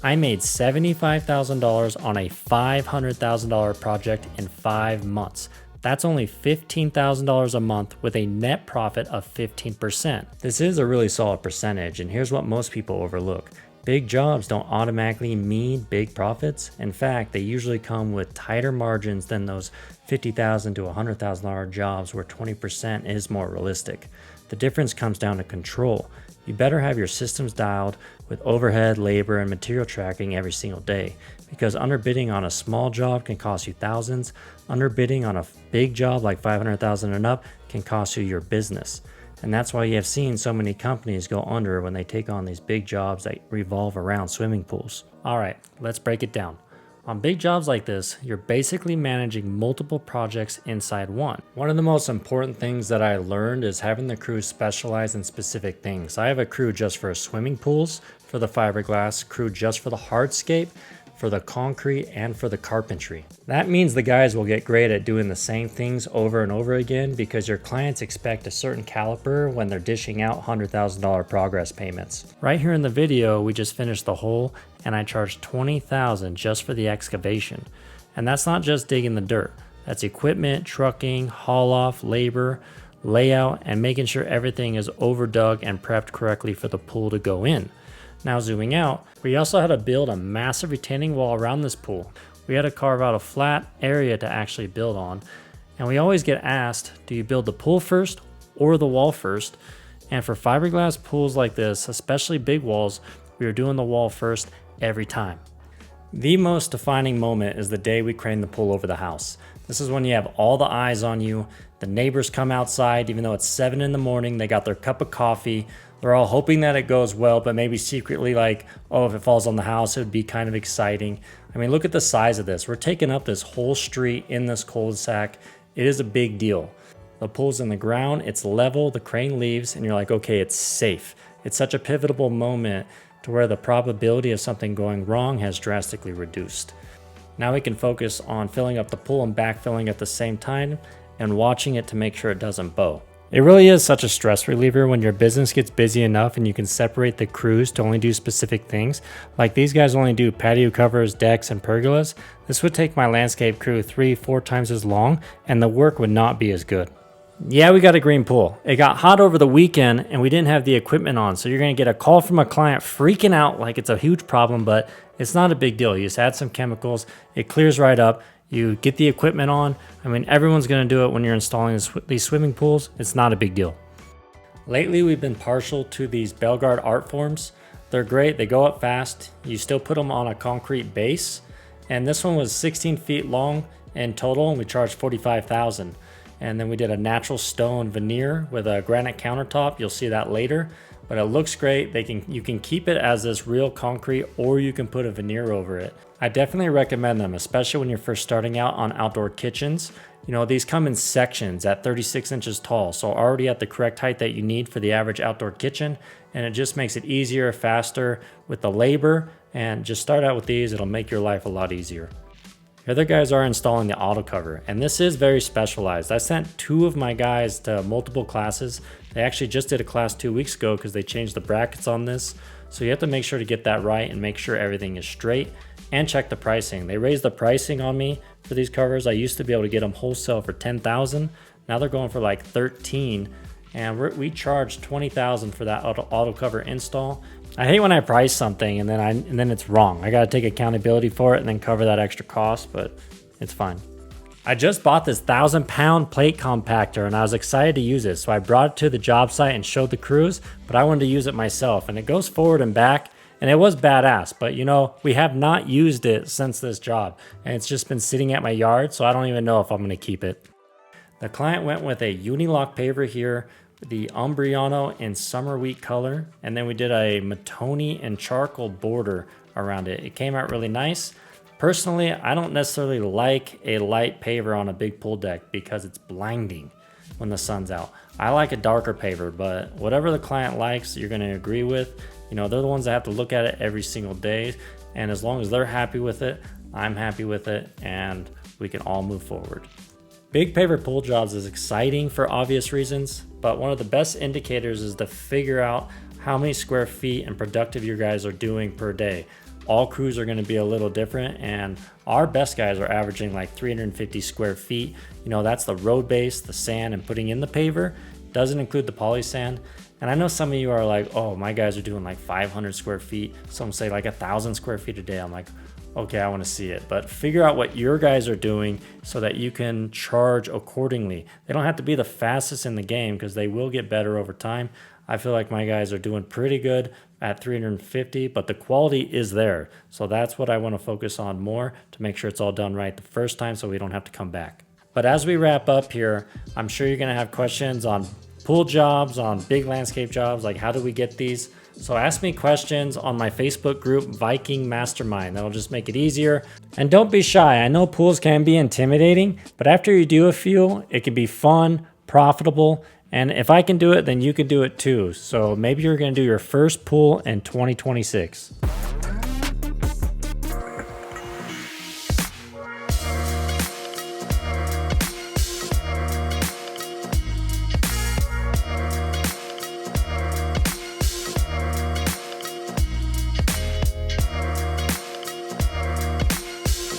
I made $75,000 on a $500,000 project in 5 months. That's only $15,000 a month with a net profit of 15%. This is a really solid percentage, and here's what most people overlook. Big jobs don't automatically mean big profits. In fact, they usually come with tighter margins than those $50,000 to $100,000 jobs where 20% is more realistic. The difference comes down to control. You better have your systems dialed with overhead, labor, and material tracking every single day, because underbidding on a small job can cost you thousands. Underbidding on a big job like $500,000 and up can cost you your business. And that's why you have seen so many companies go under when they take on these big jobs that revolve around swimming pools. All right, let's break it down. On big jobs like this, you're basically managing multiple projects inside one. One of the most important things that I learned is having the crew specialize in specific things. I have a crew just for swimming pools, for the fiberglass, crew just for the hardscape, for the concrete, and for the carpentry. That means the guys will get great at doing the same things over and over again because your clients expect a certain caliber when they're dishing out $100,000 progress payments. Right here in the video, we just finished the hole and I charged $20,000 just for the excavation. And that's not just digging the dirt. That's equipment, trucking, haul off, labor, layout, and making sure everything is overdug and prepped correctly for the pool to go in. Now zooming out, we also had to build a massive retaining wall around this pool. We had to carve out a flat area to actually build on. And we always get asked, do you build the pool first or the wall first? And for fiberglass pools like this, especially big walls, we are doing the wall first every time. The most defining moment is the day we crane the pool over the house. This is when you have all the eyes on you. The neighbors come outside, even though it's 7 in the morning, they got their cup of coffee. They're all hoping that it goes well, but maybe secretly like, oh, if it falls on the house, it would be kind of exciting. I mean, look at the size of this. We're taking up this whole street in this cul-de-sac. It is a big deal. The pool's in the ground, it's level, the crane leaves, and you're like, okay, it's safe. It's such a pivotal moment to where the probability of something going wrong has drastically reduced. Now we can focus on filling up the pool and backfilling at the same time and watching it to make sure it doesn't bow. It really is such a stress reliever when your business gets busy enough and you can separate the crews to only do specific things. Like these guys only do patio covers, decks, and pergolas. This would take my landscape crew 3-4 times as long and the work would not be as good. Yeah, we got a green pool. It got hot over the weekend and we didn't have the equipment on. So you're going to get a call from a client freaking out like it's a huge problem, but it's not a big deal. You just add some chemicals, it clears right up. You get the equipment on. I mean, everyone's going to do it when you're installing these swimming pools. It's not a big deal. Lately, we've been partial to these Belgard art forms. They're great. They go up fast. You still put them on a concrete base. And this one was 16 feet long in total, and we charged $45,000. And then we did a natural stone veneer with a granite countertop. You'll see that later. But it looks great. You can keep it as this real concrete or you can put a veneer over it. I definitely recommend them, especially when you're first starting out on outdoor kitchens. You know, these come in sections at 36 inches tall, so already at the correct height that you need for the average outdoor kitchen, and it just makes it easier, faster with the labor, and just start out with these, it'll make your life a lot easier. The other guys are installing the auto cover, and this is very specialized. I sent 2 of my guys to multiple classes. They actually just did a class 2 weeks ago because they changed the brackets on this. So you have to make sure to get that right and make sure everything is straight and check the pricing. They raised the pricing on me for these covers. I used to be able to get them wholesale for $10,000. Now they're going for like $13,000, and we charged $20,000 for that auto cover install. I hate when I price something and then it's wrong. I got to take accountability for it and then cover that extra cost, but it's fine. I just bought this 1,000-pound plate compactor and I was excited to use it. So I brought it to the job site and showed the crews, but I wanted to use it myself, and it goes forward and back. And it was badass, but you know, we have not used it since this job and it's just been sitting at my yard, so I don't even know if I'm going to keep it. The client went with a Unilock paver here, the Umbriano in summer wheat color, and then we did a Matoni and charcoal border around it. It came out really nice. Personally, I don't necessarily like a light paver on a big pool deck because it's blinding when the sun's out. I like a darker paver, but whatever the client likes, you're going to agree with. You know, they're the ones that have to look at it every single day, and as long as they're happy with it, I'm happy with it, and we can all move forward. Big paver pool jobs is exciting for obvious reasons, but one of the best indicators is to figure out how many square feet and productive you guys are doing per day. All crews are going to be a little different, and our best guys are averaging like 350 square feet. You know, that's the road base, the sand, and putting in the paver. Doesn't include the poly sand. And I know some of you are like, oh, my guys are doing like 500 square feet. Some say like 1,000 square feet a day. I'm like, okay, I want to see it. But figure out what your guys are doing so that you can charge accordingly. They don't have to be the fastest in the game because they will get better over time. I feel like my guys are doing pretty good at 350, but the quality is there. So that's what I want to focus on more to make sure it's all done right the first time so we don't have to come back. But as we wrap up here, I'm sure you're going to have questions on pool jobs, on big landscape jobs, like how do we get these? So ask me questions on my Facebook group, Viking Mastermind. That'll just make it easier. And don't be shy. I know pools can be intimidating, but after you do a few, it can be fun, profitable, and if I can do it, then you can do it too. So maybe you're going to do your first pool in 2026.